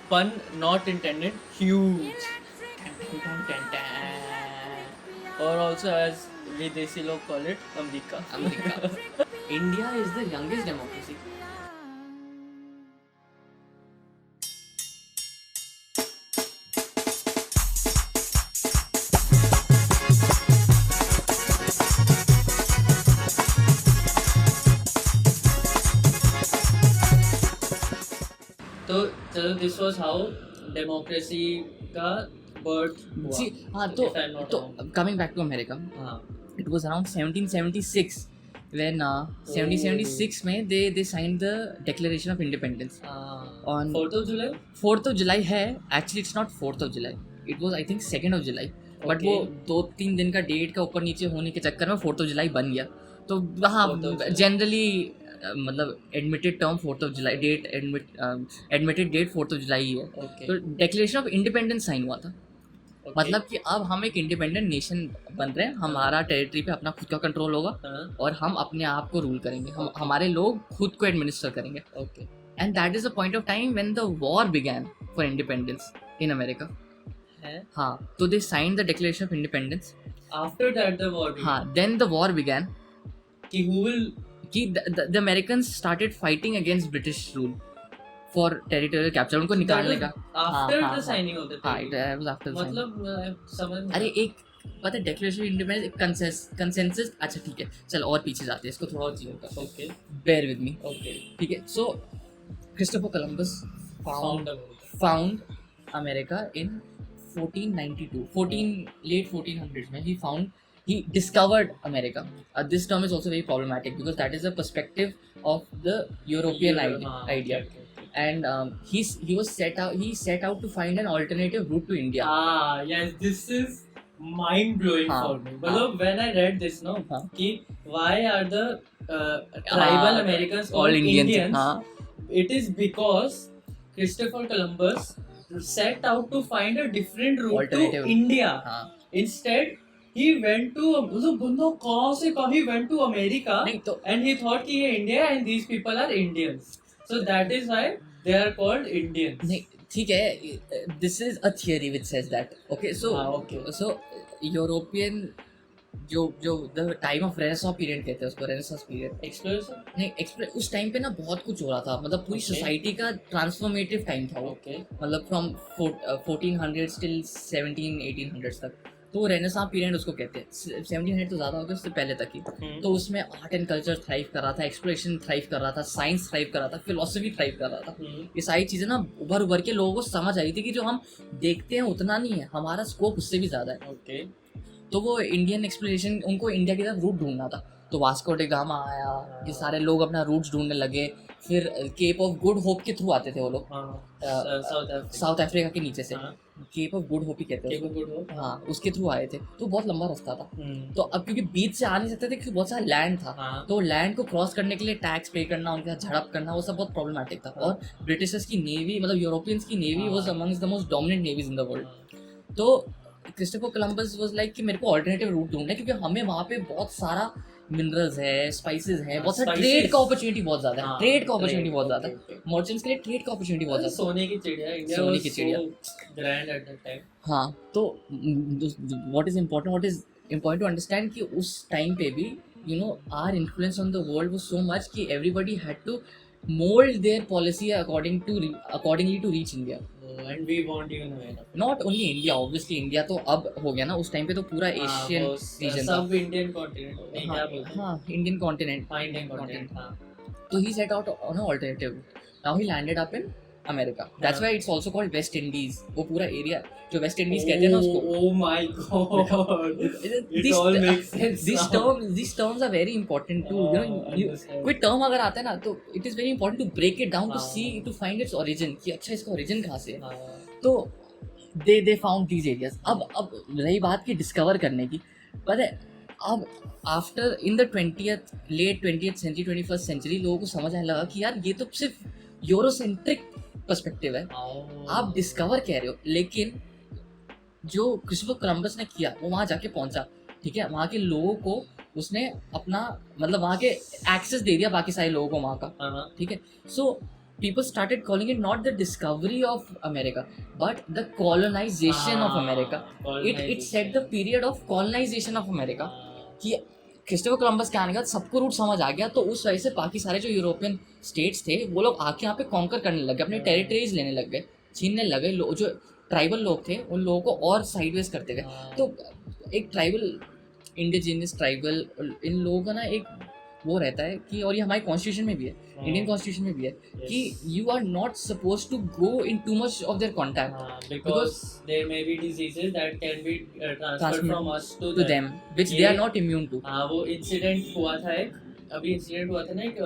pun not intended, huge. Or also as Videsi log call it, America. America. India is the youngest democracy. तो चलो, this was how democracy का birth हुआ. जी हाँ, तो If I'm not तो wrong. coming back to America, हाँ. it was around 1776 when 1776 में they signed the Declaration of Independence on 4th of July. 4th of July है. Actually it's not 4th of July, it was I think 2nd of July, but Okay. वो 2-3 दिन का date का ऊपर नीचे होने के चक्कर में 4th of July बन गया. तो हाँ, 4th of July. जनरली मतलब admitted term 4th of July date, admitted date 4th of July ही है. Okay. तो डिक्लेरेशन ऑफ इंडिपेंडेंस साइन हुआ था. Okay. मतलब कि अब हम एक इंडिपेंडेंट नेशन बन रहे हैं, हमारा टेरिटरी पे अपना खुद का कंट्रोल होगा हाँ. और हम अपने आप को रूल करेंगे, हम हमारे लोग खुद को एडमिनिस्टर करेंगे. Okay. And that is the point of time when the war began for independence in America. है. हाँ, तो they signed the declaration of independence. After that the war began. हाँ, देन द वॉर बिगैन कि who will कि the American started fighting against British rule for territorial capture, उनको निकालने का. after हाँ, the signing of the हाँ, treaty. it was after the signing. मतलब समझ नहीं अरे एक पता है डिक्लेरेशन ऑफ इंडिपेंडेंस कंसेंसस. अच्छा ठीक है, चल और पीछे जाते हैं, इसको थोड़ा और क्लियर कर. Okay. Bear with me. Okay. ठीक है. So Christopher Columbus Found America. found America in 1492, late 1400s में he discovered America. This term is also very problematic because that is a perspective of the European idea. Okay. And he set out to find an alternative route to India. Yes, this is mind blowing हाँ, for me. मतलब when I read this, no, हाँ. कि why are the tribal Americans all called Indians. हाँ, It is because Christopher Columbus set out to find a different route Alternative. to India. हाँ. Instead, he went to मतलब बंदा कहाँ से कहाँ he went to America नहीं तो and he thought कि ये India and these people are Indians. So that is why they are called Indians. नहीं ठीक है. This is a theory which says that. Okay, so okay. so European जो the time of renaissance period कहते हैं उसको, renaissance period. Exploration. नहीं, उस time पे ना बहुत कुछ हो रहा था, मतलब पूरी Okay. सोसाइटी का ट्रांसफॉर्मेटिव टाइम था वो. Okay. मतलब फ्रॉम 1400 टिल 1700-1800 तक. तो रेनेसां पीरियड उसको कहते हैं. 1700 तो ज़्यादा हो गया, उससे पहले तक ही. तो उसमें आर्ट एंड कल्चर थ्राइव कर रहा था, एक्सप्लोरेशन थ्राइव कर रहा था, साइंस थ्राइव कर रहा था, फिलोसफी थ्राइव कर रहा था. ये सारी चीज़ें ना उभर के लोगों को समझ आई थी कि जो हम देखते हैं उतना नहीं है, हमारा स्कोप उससे भी ज़्यादा है. Okay. तो वो इंडियन एक्सप्लोरेशन, उनको इंडिया की तरफ रूट ढूंढना था. तो वास्को डे गामा आया, ये सारे लोग अपना रूट्स ढूंढने लगे. फिर केप ऑफ गुड होप के थ्रू आते थे वो लोग, South Africa. साउथ अफ्रीका के नीचे से. हाँ. केप ऑफ गुड होप ही कहते हैं Cape of उसको. Good Hope. हाँ, उसके थ्रू आए थे. तो बहुत लंबा रास्ता था. तो अब क्योंकि बीच से आ नहीं सकते थे क्योंकि बहुत सारा लैंड था, हाँ. तो लैंड को क्रॉस करने के लिए टैक्स पे करना, उनके साथ झड़प करना, वो सब बहुत प्रॉब्लमेटिक था. और ब्रिटिशर्स की नेवी, मतलब यूरोपियंस की navy was amongst the most dominant navies in the world. तो क्रिस्टोफर कोलंबस वाज लाइक कि मेरे को अल्टरनेटिव रूट ढूंढना है, क्योंकि हमें वहाँ पे बहुत सारा मिनरल्स है, स्पाइसेस है, बहुत सारा Spices. ट्रेड का अपॉर्चुनिटी बहुत ज़्यादा है. हाँ, ट्रेड का trade. अपॉर्चुनिटी बहुत ज़्यादा है. Okay, okay. मर्चेंट्स के लिए ट्रेड का अपॉर्चुनिटी बहुत ज़्यादा है. सोने की चिड़िया. India सोने was की चिड़िया. so grand at that time. हाँ, तो what is important to understand कि उस टाइम पे भी our influence on the world was so much कि everybody had to mould their policy accordingly to reach India. And we want you in America. Not only India, obviously India तो अब हो गया ना, उस टाइम पे तो पूरा एशियन रीजन था. सब इंडियन कॉन्टिनेंट. क्या बोलते हैं? हाँ, इंडियन कॉन्टिनेंट. हाँ, इंडियन कॉन्टिनेंट. हाँ. तो he set out on an alternative. Now he landed up in America. That's why it's also called West Indies. वो पूरा एरिया जो वेस्ट इंडीज कहते हैं ना उसको. Oh my god. It all makes sense. These terms are very important to understand. कोई term अगर आता है ना तो it is very important to break it down to हाँ. see, to find its origin, कि अच्छा इसका origin कहाँ से है. हाँ. तो they found these areas. अब रही बात की डिस्कवर करने की, पता है अब after in the late 20th century 21st century लोगों को समझ आने लगा कि यार ये तो सिर्फ यूरोसेंट्रिक पर्सपेक्टिव है, आप डिस्कवर कह रहे हो. लेकिन जो क्रिस्टोफर कोलंबस ने किया वो वहाँ जाके पहुँचा, ठीक है, वहाँ के लोगों को उसने अपना मतलब वहाँ के एक्सेस दे दिया बाकी सारे लोगों को वहाँ का, ठीक है. सो people started calling it not the discovery of America, but the colonization of America. It set the period of colonization of America. कि क्रिस्टोफर कोलंबस के आने के बाद सबको रूट समझ आ गया, तो उस वजह से बाकी सारे जो यूरोपियन स्टेट्स थे वो लोग आके यहाँ पे कॉन्कर करने लग गए, अपने टेरिटरीज लेने लग गए, छीनने लगे। जो ट्राइबल लोग थे उन लोगों को और साइडवेज करते गए। तो एक ट्राइबल, इंडिजिनियस ट्राइबल, इन लोगों का ना एक वो रहता है कि, और ये हमारे कॉन्स्टिट्यूशन में भी है, इंडियन कॉन्स्टिट्यूशन में भी है कि you are not suppose to go in too much of their contact because there may be diseases that can be transferred from us to them which they are not immune to. हाँ, वो incident हुआ था एक, अभी incident हुआ था ना एक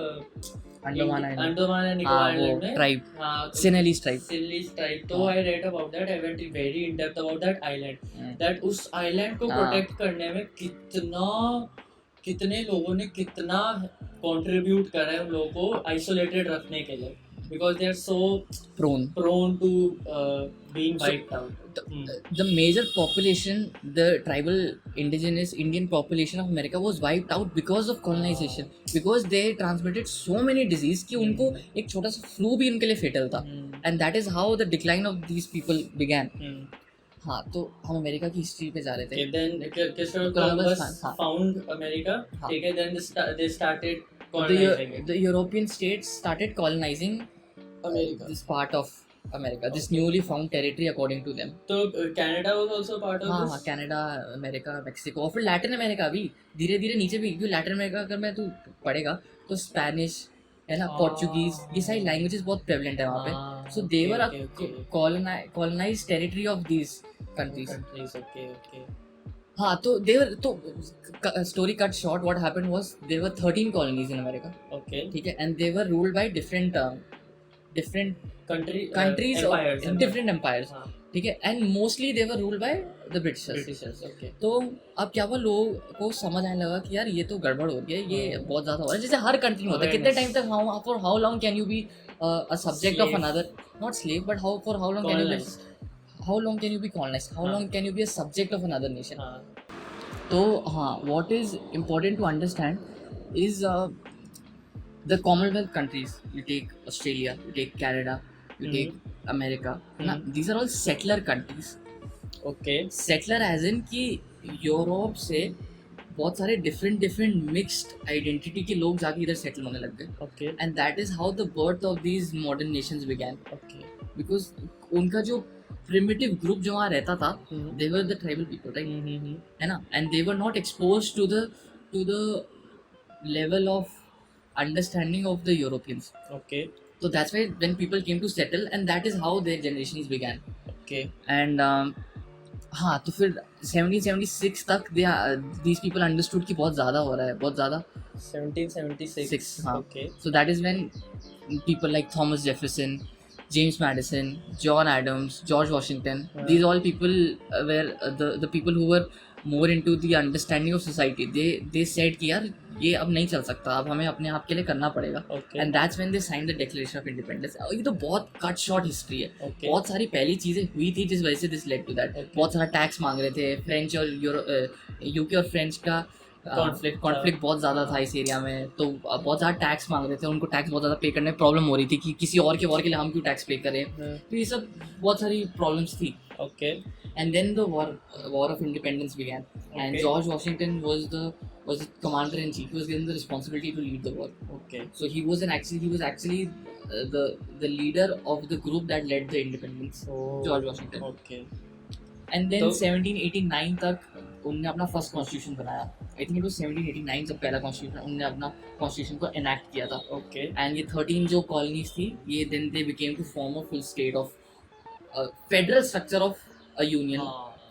अंडमान एंड निकोबार आइलैंड में, ट्राइब, हाँ, सिनेलीज ट्राइब। तो I read about that, I went very in depth about that island, that उस आइलैंड को प्रोटेक्ट करने में कितने लोगों ने कितना कंट्रीब्यूट करा है उन लोगों को आइसोलेटेड रखने के लिए, because they are so prone to being wiped out. The major population, the tribal indigenous Indian population of America was wiped out because of colonization, because they transmitted so many disease कि उनको एक छोटा सा flu भी उनके लिए fatal था, and that is how the decline of these people began. हाँ, तो हम अमेरिका की हिस्ट्री पे जा रहे थे। Then Christopher Columbus found America. ठीक है, then they started colonizing it. The European states started colonizing America, this part of America, this newly found territory according to them. तो Canada was also part of this. हाँ, Canada, America, Mexico, और फिर Latin America भी धीरे धीरे नीचे भी, क्योंकि लैटिन अमेरिका अगर मैं तू पढ़ेगा तो स्पेनिश है ना, पोर्चुगीज, ये सारी लैंग्वेजेस बहुत प्रेवलेंट है वहाँ पे। So they were a colonized territory of these countries. हाँ, तो देवर, तो story cut short, what happened was there were 13 colonies in America. Okay, ठीक है, and they were ruled by different countries और different empires, ठीक है, and mostly they were ruled by the Britishers. Okay, तो अब क्या हुआ, लोगों को समझ आने लगा कि यार ये तो गड़बड़ हो रही है, ये बहुत ज़्यादा हो रहा है, जैसे हर कंट्री में होता है। कितने टाइम तक, for how long can you be a subject of another, not slave, but for how long can you be colonized, how long can you be a subject of another nation. तो हाँ, what is important to understand is the Commonwealth countries, you take Australia, you take Canada, you take America, ना, these are all settler countries. Okay, settler as in कि Europe से बहुत सारे different mixed identity के लोग जाके इधर settle होने लग गए। okay, and that is how the birth of these modern nations began. okay, because उनका जो primitive group जो वहाँ रहता था, they were the tribal people, right? है ना, and they were not exposed to the level of understanding of the Europeans. Okay, so that's why when people came to settle, and that is how their generations began. okay, and हाँ, तो फिर 1776 तक these people understood कि बहुत ज़्यादा हो रहा है, बहुत ज़्यादा। 1776, हाँ, okay, so that is when people like Thomas Jefferson, James Madison, John Adams, George Washington, these all people were the people who were more into the understanding of society. They said कि यार ये अब नहीं चल सकता, अब हमें अपने आप के लिए करना पड़ेगा। okay, and that's when they signed the Declaration of Independence. ये तो बहुत कट शॉर्ट हिस्ट्री है। okay, बहुत सारी पहली चीज़ें हुई थी जिस वजह से दिस लेड टू दैट। बहुत सारा टैक्स मांग रहे थे, फ्रेंच और यूके और फ्रेंच का कॉन्फ्लिक्ट बहुत ज़्यादा था इस एरिया में, तो बहुत ज़्यादा टैक्स मांग रहे थे, उनको टैक्स बहुत ज़्यादा पे करने में प्रॉब्लम हो रही थी कि किसी और के वॉर के लिए हम क्यों टैक्स पे करें, तो ये सब बहुत सारी प्रॉब्लम्स थी। okay, and then the war of independence began, and George Washington was the commander in chief. He was given the responsibility to lead the war. okay, So he was actually the leader of the group that led the independence. George Washington. okay, and then 1789 तक उन्होंने अपना first constitution बनाया। I think it was 1789 जब पहला constitution उन्होंने अपना constitution को enact किया था। okay, एंड ये 13 जो कॉलोनीज थी, ये then they became to form a full state of federal structure of a union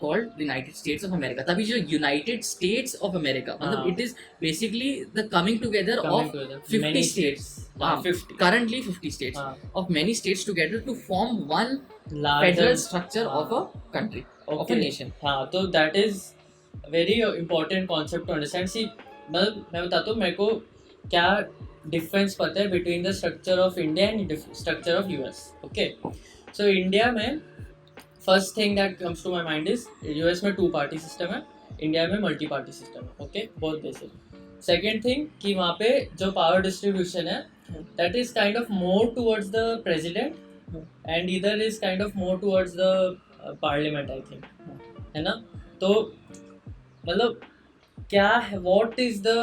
called the United States of America. तभी जो United States of America, मतलब it is basically the coming together of 50 states. 50. Currently 50 states of many states together to form one larger federal structure of a country, of a nation. हाँ, तो that is very important concept to understand. See, मैं बताता हूँ मेरे को क्या difference पता है between the structure of India and structure of US. Okay, so India में first thing that comes to my mind is US में 2 पार्टी सिस्टम है, इंडिया में मल्टी पार्टी सिस्टम है। ओके, बहुत बेसिक। सेकेंड थिंग कि वहाँ पे जो पावर डिस्ट्रीब्यूशन है that is kind of more towards the president, and either is kind of more towards the parliament, I think, है ना? तो मतलब क्या है, what is the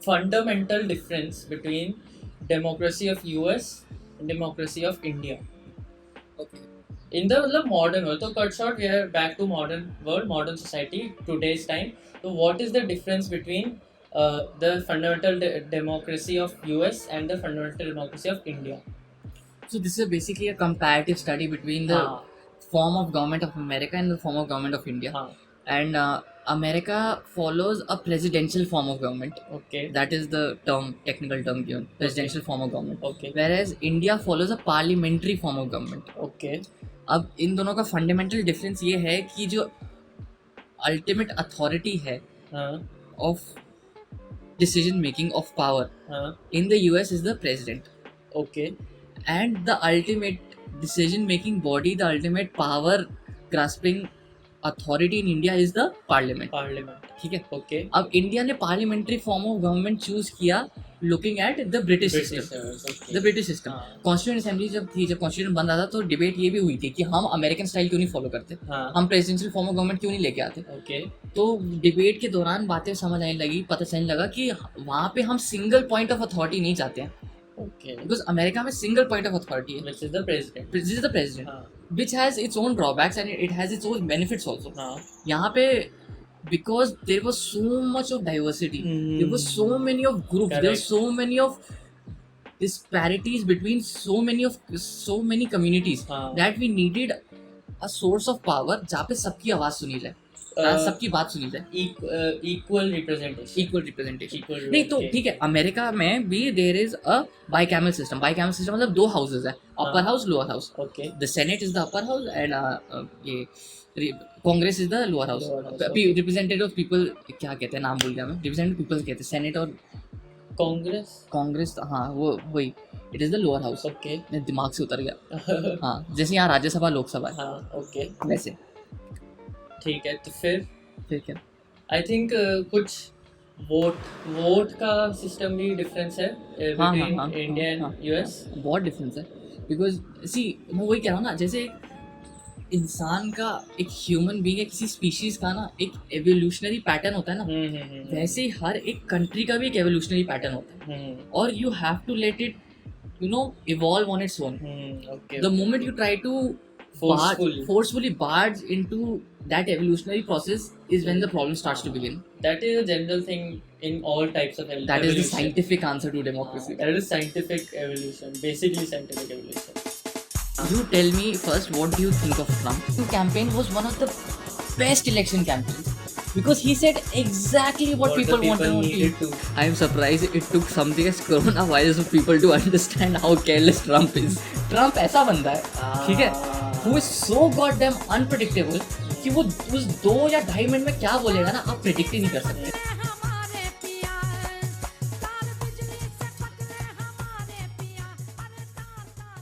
fundamental difference between democracy of US and democracy of India Okay. in the मतलब modern world? So cut short, we are back to modern world, modern society, today's time. So what is the difference between the fundamental democracy of US and the fundamental democracy of India? So this is basically a comparative study between the हाँ, form of government of America and the form of government of India. हाँ, And America follows a presidential form of government. okay, That is the term, technical term given, presidential form of government. okay, Whereas India follows a parliamentary form of government. okay, अब इन दोनों का fundamental difference ये है कि जो ultimate authority है हाँ, of decision making of power हाँ, in the US is the president, okay, and the ultimate decision making body, the ultimate power grasping authority in India is the parliament. parliament, ठीक है. okay, अब India ने parliamentary form of government choose किया looking at the British British, system. okay, the British system हाँ, constitution assembly जब थी, जब constitution बन रहा था तो डिबेट ये भी हुई थी कि हम अमेरिकन स्टाइल क्यों नहीं फॉलो करते, हाँ, हम प्रेसिडेंशियल फॉर्म ऑफ गवर्नमेंट क्यों नहीं लेके आते. okay, तो डिबेट के दौरान बातें समझ आने लगी, पता चलने लगा कि वहाँ पे हम सिंगल पॉइंट ऑफ अथॉरिटी नहीं चाहते हैं, okay, बिकॉज अमेरिका में सिंगल पॉइंट ऑफ अथॉरिटी है, which is the president, this is the president, हाँ, which has its own drawbacks and it has its own benefits also. हाँ, यहाँ पे because there was so much of diversity, there was so many of groups, there was Correct. so many of disparities between so many communities हाँ, that we needed a source of power जहाँ पे सबकी आवाज़ सुनी जाए, सबकी बात सुनी जाए, equal representation, equal representation. equal, नहीं तो okay, ठीक है, अमेरिका में भी there is a bicameral system. Bicameral system मतलब दो हाउसेज है, upper house lower house. okay, the senate is the upper house and ये congress is the lower house. Lower house, okay. Representative of people, क्या कहते हैं, नाम भूल गया मैं, रिप्रेजेंटेटिव पीपल कहते हैं. सेनेट और Congress, कांग्रेस, हाँ वो वही, it is the lower house. okay, मेरे दिमाग से उतर गया. हाँ, जैसे यहाँ राज्यसभा लोकसभा है हाँ, okay, वैसे. ठीक है. तो फिर फिर क्या, आई थिंक कुछ वोट का सिस्टम भी डिफरेंस है हाँ, बिटवीन हाँ, इंडिया हाँ, एंड यूएस. बहुत डिफरेंस है. बिकॉज सी मैं वही कह रहा हूँ ना, जैसे इंसान का, एक ह्यूमन बीइंग, किसी स्पीशीज का ना एक एवोल्यूशनरी पैटर्न होता है ना, वैसे ही हर एक कंट्री का भी एक एवोल्यूशनरी पैटर्न होता है, और you have to let it evolve on its own. Okay, The moment you try to forcefully barge into that evolutionary process is when the problem starts to begin. that is a general thing in all types of That is the evolution. scientific answer to democracy. That is scientific evolution, basically scientific evolution. You tell me first, what do you think of Trump? His campaign was one of the best election campaigns because he said exactly what the people wanted to needed hear. to. I am surprised it took something as coronavirus for people to understand how careless Trump is. Trump ऐसा बंदा है, ठीक है, who is so goddamn unpredictable कि वो उस 2 या 2.5 minute में क्या बोलेगा ना, आप प्रेडिक्ट ही नहीं कर सकते.